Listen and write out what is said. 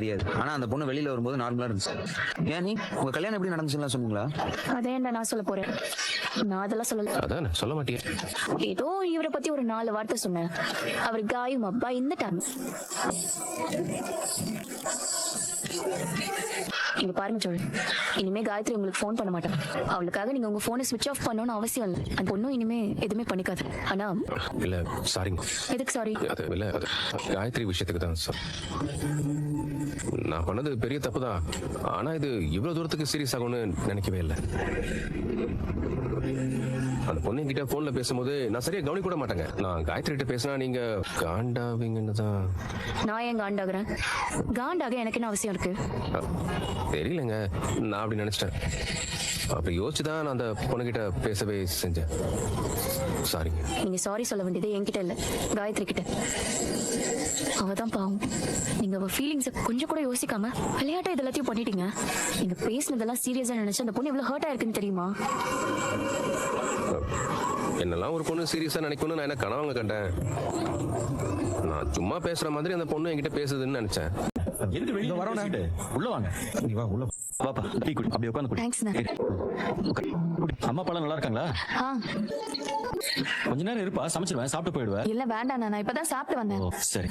தெரியாது. ஆனா அந்த பொண்ணு வெளியில வரும்போது நார்மலா இருந்துச்சு. ஏன் நீ உங்க கல்யாணம் எப்படி நடந்துச்சுன்னு சொன்னீங்களா? அதேண்டா நான் சொல்ல போறேன். நான் அதெல்லாம் சொல்லல. அதான் சொல்ல மாட்டியே. ஏதோ இவரை பத்தி ஒரு 4 வார்த்தை சொன்னேன். அவர் காயும் அப்பா இந்த டைம். இங்க பாருங்க சோழன், இனிமே காயத்ரி உங்களுக்கு ஃபோன் பண்ண மாட்டேன். அவளுக்காக நீங்க உங்க போனை ஸ்விட்ச் ஆஃப் பண்ணணும்னு அவசியம் இல்லை. அந்த பொண்ணும் இனிமே எதுவுமே பண்ணிக்காது. ஆனா இல்ல சாரிங்க. எதுக்கு சாரி? அது இல்ல, அது காயத்ரி விஷயத்துக்கு தான் சார். நான் பண்ணது பெரிய தப்பு தான். ஆனா இது இவ்வளவு தூரத்துக்கு சீரியஸ் ஆகும்னு நினைக்கவே இல்லை. அந்த பொண்ணு கிட்ட போன்ல பேசும்போது நான் சரியா கவனிக்க கூட மாட்டேங்க. நான் காயத்ரி கிட்ட பேசினா நீங்க காண்டாவீங்கன்னு தான். நான் ஏன் காண்டாகிறேன்? காண்டாக எனக்கு என்ன அவசியம் இருக்கு? தெரியலங்க, நான் அப்படி நினைச்சிட்டேன். அப்படி யோசிச்சுதான் நான் அந்த பொண்ணுகிட்ட பேசவே செஞ்சேன். சாரிங்க. நீங்க சாரி சொல்ல வேண்டியது என்கிட்ட இல்ல, காயத்ரி கிட்ட. அவதான் பாவம். நீங்க அவ ஃபீலிங்ஸ கொஞ்சம் கூட யோசிக்காம விளையாட்டா இது எல்லாத்தையும் பண்ணிட்டீங்க. நீங்க பேசினதெல்லாம் சீரியஸா நினைச்சு அந்த பொண்ணு எவ்வளவு ஹர்ட் ஆயிருக்குன்னு தெரியுமா? என்னெல்லாம் ஒரு பொண்ணு சீரியஸா நினைக்கணும்னு நான் என்ன கனவாங்க கண்டேன். நான் சும்மா பேசுற மாதிரி அந்த பொண்ணு என்கிட்ட பேசுதுன்னு நினைச்சேன். எதுக்கு வெளிய வரோனே? உள்ள வாங்க. நீ வா உள்ள வாப்பா. டீ குடி. அப்படியே உட்கார்ந்து குடி. தேங்க்ஸ்ண்ணா. அம்மா அப்பா நல்லா இருக்காங்களா? கொஞ்ச நேரம் இருப்பா, சமைச்சிருவேன், சாப்பிட்டு போயிடுவேன். இல்ல வேண்டாம், நான் இப்பதான் சாப்பிட்டு வந்தேன். சரி.